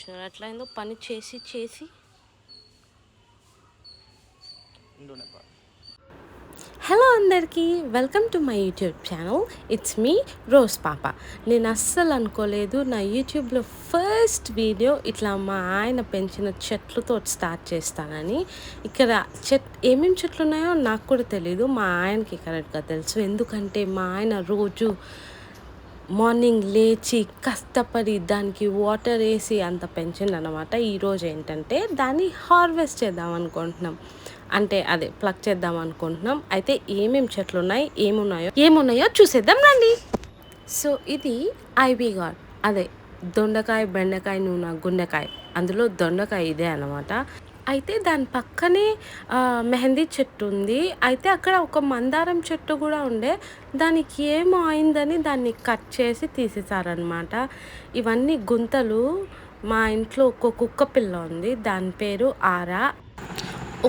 అట్లా ఏందో పని చేసి చేసి హలో అందరికీ welcome to my YouTube channel. It's me rose పాప. నేను అస్సలు అనుకోలేదు నా యూట్యూబ్లో ఫస్ట్ వీడియో ఇట్లా మా ఆయన పెంచిన చెట్లతో స్టార్ట్ చేస్తానని. ఇక్కడ ఏమేమి చెట్లు ఉన్నాయో నాకు కూడా తెలీదు, మా ఆయనకి కరెక్ట్గా తెలుసు. ఎందుకంటే మా ఆయన రోజు మార్నింగ్ లేచి కష్టపడి దానికి వాటర్ వేసి అంత పెంచింది అనమాట. ఈరోజు ఏంటంటే దాన్ని హార్వెస్ట్ చేద్దాం అనుకుంటున్నాం, అంటే అదే ప్లక్ చేద్దాం అనుకుంటున్నాం. అయితే ఏమేమి చెట్లు ఉన్నాయి ఏమున్నాయో చూసేద్దాం రండి. సో ఇది ఐబీ గార్డ్, అదే దొండకాయ, బెండకాయ, నూనె, గుండెకాయ, అందులో దొండకాయ ఇదే అనమాట. అయితే దాని పక్కనే మెహందీ చెట్టు ఉంది. అయితే అక్కడ ఒక మందారం చెట్టు కూడా ఉండే, దానికి ఏమో అయిందని దాన్ని కట్ చేసి తీసేసారనమాట. ఇవన్నీ గుంతలు. మా ఇంట్లో ఒక కుక్క పిల్ల ఉంది, దాని పేరు ఆరా.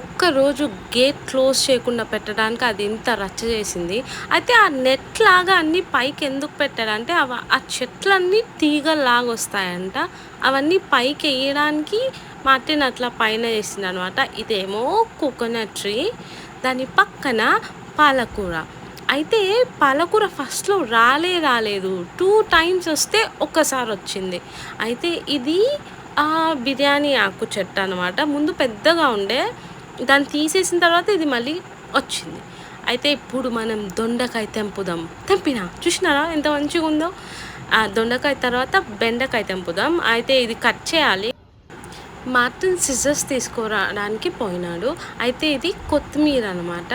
ఒక్కరోజు గేట్ క్లోజ్ చేయకుండా పెట్టడానికి అది ఇంత రచ్చ చేసింది. అయితే ఆ నెట్ లాగా అన్నీ పైకి ఎందుకు పెట్టారంటే ఆ చెట్లన్నీ తీగల్లాగా వస్తాయంట, అవన్నీ పైకి వేయడానికి మార్టిన్ అట్లా పైన చేసింది అనమాట. ఇదేమో కోకోనట్ ట్రీ, దాని పక్కన పాలకూర. అయితే పాలకూర ఫస్ట్లో రాలేదు, 2 times వస్తే ఒక్కసారి వచ్చింది. అయితే ఇది బిర్యానీ ఆకు చెట్టు అనమాట. ముందు పెద్దగా ఉండే, దాన్ని తీసేసిన తర్వాత ఇది మళ్ళీ వచ్చింది. అయితే ఇప్పుడు మనం దొండకాయ తెంపినా చూసినారా ఎంత మంచిగా ఉందో. దొండకాయ తర్వాత బెండకాయ తెంపుదాం. అయితే ఇది కట్ చేయాలి. మార్టిన్ సిజర్స్ తీసుకురావడానికి పోయినాడు. అయితే ఇది కొత్తిమీర అనమాట.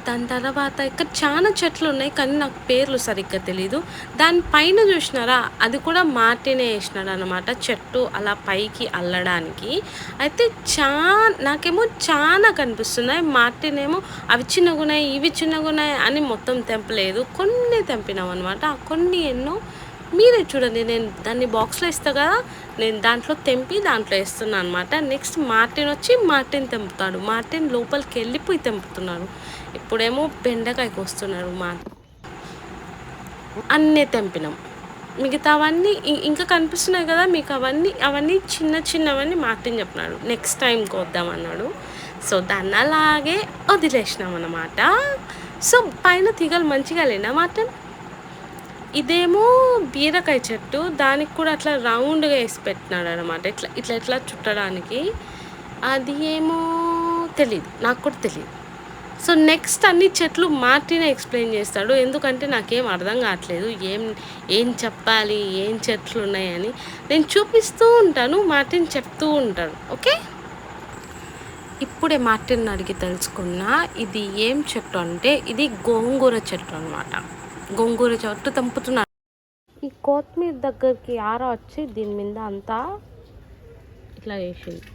దాని తర్వాత ఇక్కడ చాలా చెట్లు ఉన్నాయి, కానీ నాకు పేర్లు సరిగ్గా తెలీదు. దానిపైన చూసినారా, అది కూడా మార్టినే వేసినాడు అనమాట, చెట్టు అలా పైకి అల్లడానికి. అయితే నాకేమో చాలా కనిపిస్తున్నాయి. మార్టిన్ ఏమో అవి చిన్నగున్నాయి, ఇవి చిన్నగున్నాయి అని మొత్తం తెంపలేదు, కొన్ని తెంపినాం అనమాట. ఆ కొన్ని ఎన్నో మీరే చూడండి. నేను దాన్ని బాక్స్లో ఇస్తా కదా, నేను దాంట్లో తెంపి దాంట్లో వేస్తున్నాను అనమాట. నెక్స్ట్ మార్టిన్ వచ్చి మార్టిన్ తెంపుతాడు. మార్టిన్ లోపలికి వెళ్ళిపోయి తెంపుతున్నాడు. ఇప్పుడేమో బెండకాయకి వస్తున్నాడు మార్టిన్. అన్నీ తెంపినాం. మిగతావన్నీ ఇంకా కనిపిస్తున్నాయి కదా మీకు, అవన్నీ చిన్నవన్నీ మార్టిన్ చెప్పినాడు నెక్స్ట్ టైంకి వద్దామన్నాడు. సో దాన్ని అలాగే వదిలేసినాం అన్నమాట. సో పైన తీగలు మంచిగా లేనా మార్టిన్. ఇదేమో బీరకాయ చెట్టు, దానికి కూడా అట్లా రౌండ్గా వేసి పెట్టినాడు అనమాట, ఇట్లా చుట్టడానికి. అది ఏమో తెలీదు, నాకు కూడా తెలియదు. సో నెక్స్ట్ అన్ని చెట్లు మార్టినే ఎక్స్ప్లెయిన్ చేస్తాడు, ఎందుకంటే నాకేం అర్థం కావట్లేదు ఏం చెప్పాలి, ఏం చెట్లు ఉన్నాయని. నేను చూపిస్తూ ఉంటాను, మార్టిన్ చెప్తూ ఉంటాడు. ఓకే, ఇప్పుడే మార్టిన్ అడిగి తెలుసుకున్నా ఇది ఏం చెట్టు అంటే ఇది గోంగూర చెట్టు అనమాట. గోంగూర చెట్టు తెంపుతున్నారు. ఈ కొత్తిమీర దగ్గరికి ఆరా వచ్చి దీని మీద అంతా ఇట్లా వేసింది,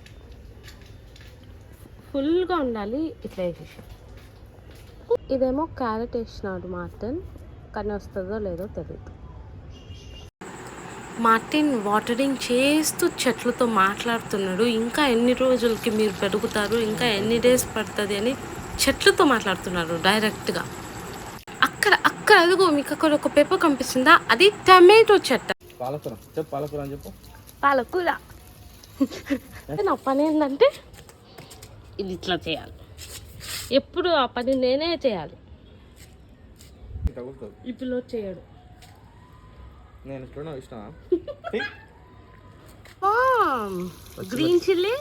ఫుల్గా ఉండాలి, ఇట్లా వేసేసి. ఇదేమో క్యారెట్ వేసినాడు మార్టిన్, కానీ వస్తుందో లేదో తెలియదు. మార్టిన్ వాటరింగ్ చేస్తూ చెట్లతో మాట్లాడుతున్నాడు. ఇంకా ఎన్ని రోజులకి మీరు పెరుగుతారు, ఇంకా ఎన్ని డేస్ పడుతుంది అని చెట్లతో మాట్లాడుతున్నారు డైరెక్ట్గా. అక్కడ అదిగో మీకు అక్కడ ఒక పేపర్ కనిపిస్తుందా, అది టమాటో చెట్టు. పాలకూర. నా పని ఏంటంటే ఇది ఇట్లా చేయాలి, ఎప్పుడు ఆ పని నేనే చేయాలి. ఇప్పుడు చేయడు. గ్రీన్ చిల్లీ,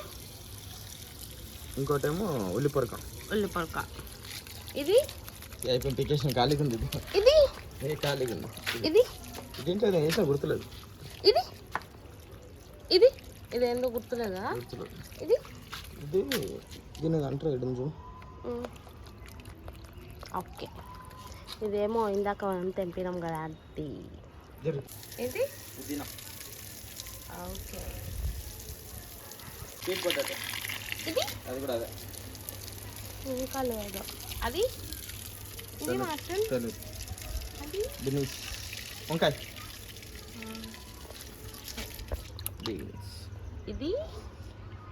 ఇంకోటేమో ఉల్లిపొరక. ఇది ఖాళీగా ఉంది, ఇది ఖాళీగా ఉంది. ఇది దీంట్లో వేసిన గుర్తులేదు. ఇది ఇదేందో గుర్తులేదా. ఇది దీన్ని అంటారు చూడు. ఓకే, ఇదేమో ఇందాక మనం తెంపినాం కదా, అది ఇది. ఓకే, ఇది అది కూడా అదే. ఇంకా లేదు అది. ఇది మాత్రం అది వంకాయ. ఇది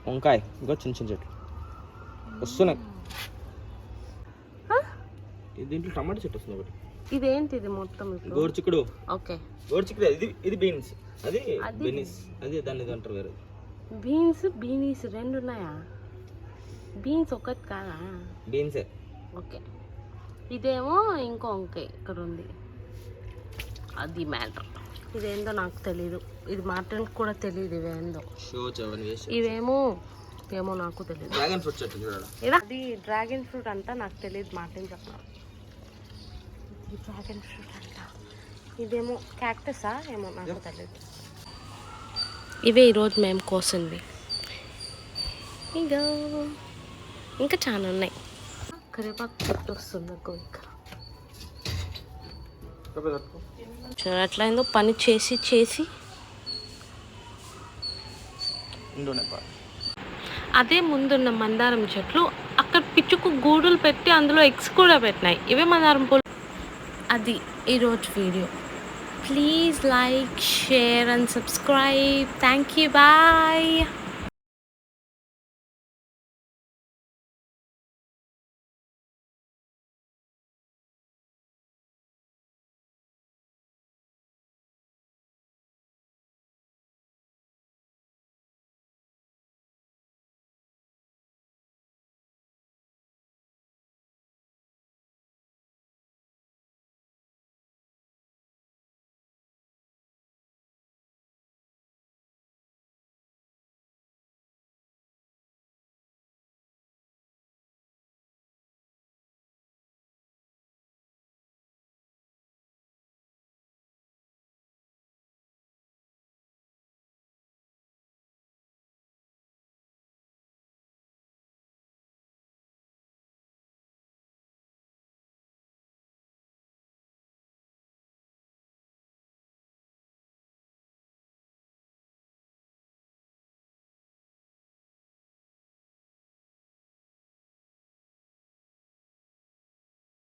వంకాయ. ఇంకో చిన్న చెట్లు వస్తున్నాయి. దీంట్లో టమాటా చెట్టు వస్తుంది ఒకటి. ఇదేంటిది మొత్తం ఇప్పుడు? గోరుచిక్కుడు. ఓకే, గోరుచిక్కుడు ఇది బీన్స్, అది బెనీస్, అది దాన్ని అంటారు వేరే. బీనీస్ రెండు ఉన్నాయా? బీన్స్ ఒకటి కాదా? బీన్సే. ఓకే, ఇదేమో ఇంకో వంకాయ ఇక్కడ ఉంది, అది మ్యాటర్. ఇదేందో నాకు తెలీదు, ఇది మార్టిన్కి కూడా తెలియదు ఇవేందో. ఇవేమో ఏమో నాకు తెలియదు. డ్రాగన్ ఫ్రూట్ చెట్టు చూడాలి. అది డ్రాగన్ ఫ్రూట్ అంతా నాకు తెలియదు, మార్టిన్ చెప్పాలి. డ్రాగన్ ఫ్రూట్ అంట, ఇదేమో క్యాక్టసా ఏమో నాకు తెలియదు. ఇవే ఈరోజు మేము కోసింది. ఇంకా చాలా ఉన్నాయి. కరివేపాకు చెట్టు వస్తుంది ఇంకా. అట్లా పని చేసి అదే ముందున్న మందారం చెట్లు అక్కడ పిచ్చుకు గూడులు పెట్టి అందులో ఎగ్స్ కూడా పెట్టినాయి. ఇవే మందారం పూలు. అది ఈరోజు video. Please like, share and subscribe. Thank you, bye.